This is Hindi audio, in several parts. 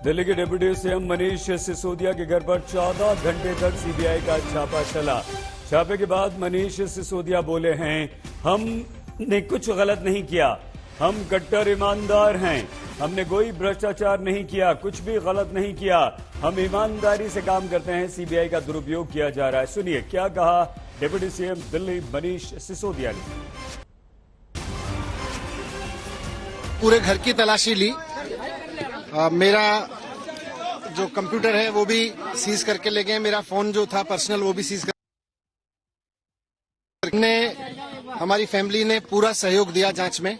दिल्ली के डिप्टी सीएम मनीष सिसोदिया के घर पर 14 घंटे तक सीबीआई का छापा चला। छापे के बाद मनीष सिसोदिया बोले हैं, हमने कुछ गलत नहीं किया, हम कट्टर ईमानदार हैं, हमने कोई भ्रष्टाचार नहीं किया, कुछ भी गलत नहीं किया, हम ईमानदारी से काम करते हैं, सीबीआई का दुरुपयोग किया जा रहा है। सुनिए क्या कहा डिप्टी सीएम दिल्ली मनीष सिसोदिया ने। पूरे घर की तलाशी ली। मेरा जो कंप्यूटर है वो भी सीज करके ले गए। मेरा फोन जो था पर्सनल वो भी सीज करने हमारी फैमिली ने पूरा सहयोग दिया जांच में,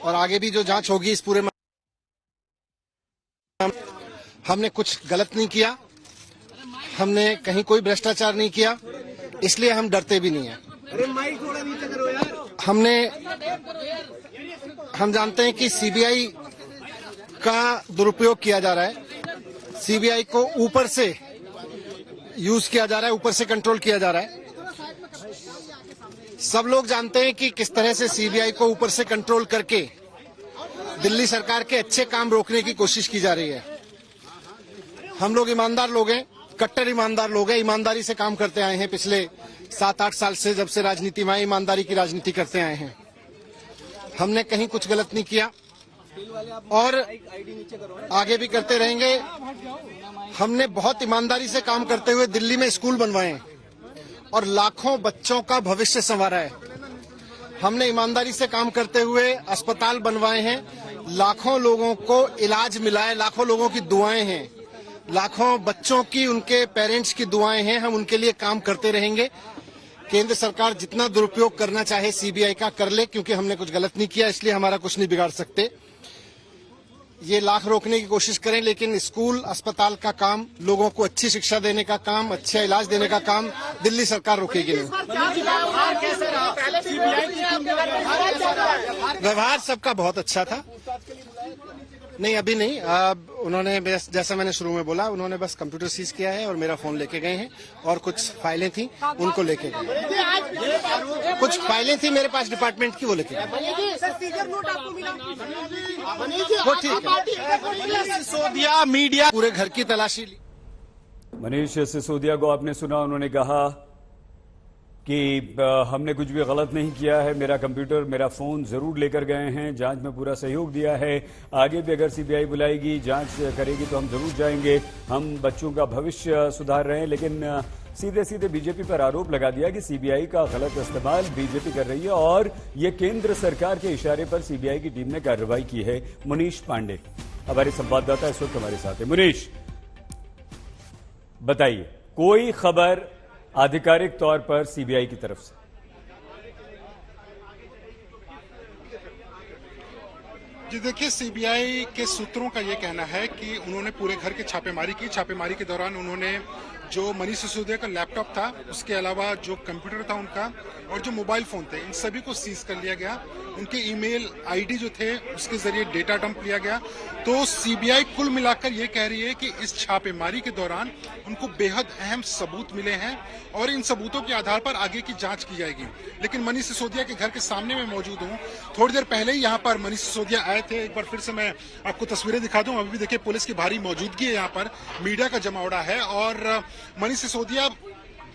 और आगे भी जो जांच होगी इस पूरे हमने कुछ गलत नहीं किया, हमने कहीं कोई भ्रष्टाचार नहीं किया, इसलिए हम डरते भी नहीं हैं। हम जानते हैं कि सीबीआई का दुरुपयोग किया जा रहा है, सीबीआई को ऊपर से यूज किया जा रहा है, ऊपर से कंट्रोल किया जा रहा है। सब लोग जानते हैं कि किस तरह से सीबीआई को ऊपर से कंट्रोल करके दिल्ली सरकार के अच्छे काम रोकने की कोशिश की जा रही है। हम लोग ईमानदार लोग हैं, कट्टर ईमानदार लोग हैं, ईमानदारी से काम करते आए हैं। पिछले 7-8 साल से जब से राजनीति में आए, ईमानदारी की राजनीति करते आए हैं। हमने कहीं कुछ गलत नहीं किया और आगे भी करते रहेंगे। हमने बहुत ईमानदारी से काम करते हुए दिल्ली में स्कूल बनवाए और लाखों बच्चों का भविष्य संवारा है। हमने ईमानदारी से काम करते हुए अस्पताल बनवाए हैं, लाखों लोगों को इलाज मिला है, लाखों लोगों की दुआएं हैं, लाखों बच्चों की, उनके पेरेंट्स की दुआएं हैं। हम उनके लिए काम करते रहेंगे। केंद्र सरकार जितना दुरुपयोग करना चाहे सीबीआई का कर ले, क्योंकि हमने कुछ गलत नहीं किया, इसलिए हमारा कुछ नहीं बिगाड़ सकते। ये लाख रोकने की कोशिश करें, लेकिन स्कूल अस्पताल का काम, लोगों को अच्छी शिक्षा देने का काम, अच्छा इलाज देने का काम दिल्ली सरकार रोकेगी नहीं। व्यवहार सबका बहुत अच्छा था। नहीं, अभी नहीं। उन्होंने जैसा मैंने शुरू में बोला, उन्होंने बस कंप्यूटर सीज किया है और मेरा फोन लेके गए हैं, और कुछ फाइलें थी उनको लेके गए। कुछ फाइलें थी मेरे पास डिपार्टमेंट की, वो लेके गए। वो ठीक है। सिसोदिया मीडिया पूरे घर की तलाशी ली। मनीष सिसोदिया को आपने सुना, उन्होंने कहा कि हमने कुछ भी गलत नहीं किया है, मेरा कंप्यूटर, मेरा फोन जरूर लेकर गए हैं, जांच में पूरा सहयोग दिया है, आगे भी अगर सीबीआई बुलाएगी, जांच करेगी तो हम जरूर जाएंगे, हम बच्चों का भविष्य सुधार रहे हैं। लेकिन सीधे सीधे बीजेपी पर आरोप लगा दिया कि सीबीआई का गलत इस्तेमाल बीजेपी कर रही है, और ये केंद्र सरकार के इशारे पर सीबीआई की टीम ने कार्रवाई की है। मुनीष पांडे हमारे संवाददाता इस वक्त हमारे साथ है। मुनीष, बताइए, कोई खबर आधिकारिक तौर पर सीबीआई की तरफ से? जी देखिए, सीबीआई के सूत्रों का ये कहना है कि उन्होंने पूरे घर की छापेमारी की। छापेमारी के दौरान उन्होंने जो मनीष सिसोदिया का लैपटॉप था, उसके अलावा जो कंप्यूटर था उनका, और जो मोबाइल फोन थे, इन सभी को सीज कर लिया गया। उनके ईमेल आईडी जो थे उसके जरिए डेटा डंप लिया गया। तो सीबीआई कुल मिलाकर ये कह रही है कि इस छापेमारी के दौरान उनको बेहद अहम सबूत मिले हैं, और इन सबूतों के आधार पर आगे की जांच की जाएगी। लेकिन मनीष सिसोदिया के घर के सामने मैं मौजूद हूँ। थोड़ी देर पहले ही यहाँ पर मनीष सिसोदिया आए थे। एक बार फिर से मैं आपको तस्वीरें दिखा दूं। अभी भी देखिए, पुलिस की भारी मौजूदगी है यहाँ पर, मीडिया का जमावड़ा है, और मनीष सिसोदिया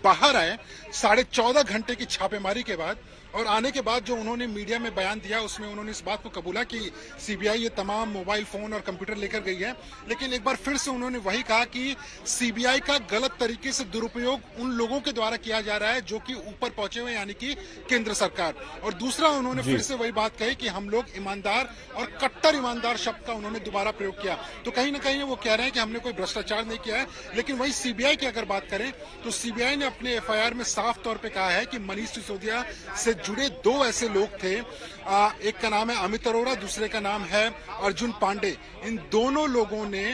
बाहर आए 14.5 घंटे की छापेमारी के बाद, और आने के बाद जो उन्होंने मीडिया में बयान दिया उसमें उन्होंने इस बात को कबूला कि सीबीआई ये तमाम मोबाइल फोन और कंप्यूटर लेकर गई है। लेकिन एक बार फिर से उन्होंने वही कहा कि सीबीआई का गलत तरीके से दुरुपयोग उन लोगों के द्वारा किया जा रहा है जो कि ऊपर पहुंचे हुए, यानी कि केंद्र सरकार। और दूसरा, उन्होंने फिर से वही बात कही कि हम लोग ईमानदार, और कट्टर ईमानदार शब्द का उन्होंने दोबारा प्रयोग किया। तो कहीं ना कहीं वो कह रहे हैं कि हमने कोई भ्रष्टाचार नहीं किया है। लेकिन वही सीबीआई की अगर बात करें तो सीबीआई ने अपने एफआईआर में साफ तौर पर कहा है कि मनीष सिसोदिया से जुड़े 2 ऐसे लोग थे। एक का नाम है अमित अरोड़ा, दूसरे का नाम है अर्जुन पांडे। इन दोनों लोगों ने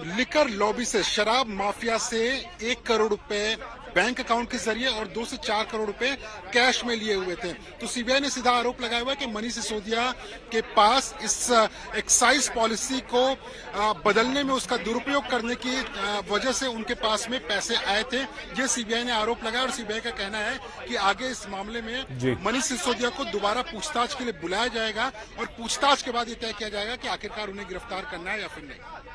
लिकर लॉबी से, शराब माफिया से 1 करोड़ रुपए बैंक अकाउंट के जरिए और 2 से 4 करोड़ रुपए कैश में लिए हुए थे। तो सीबीआई ने सीधा आरोप लगाया हुआ है कि मनीष सिसोदिया के पास इस एक्साइज पॉलिसी को बदलने में उसका दुरुपयोग करने की वजह से उनके पास में पैसे आए थे। ये सीबीआई ने आरोप लगाया, और सीबीआई का कहना है कि आगे इस मामले में मनीष सिसोदिया को दोबारा पूछताछ के लिए बुलाया जाएगा, और पूछताछ के बाद ये तय किया जाएगा कि आखिरकार उन्हें गिरफ्तार करना है या फिर नहीं।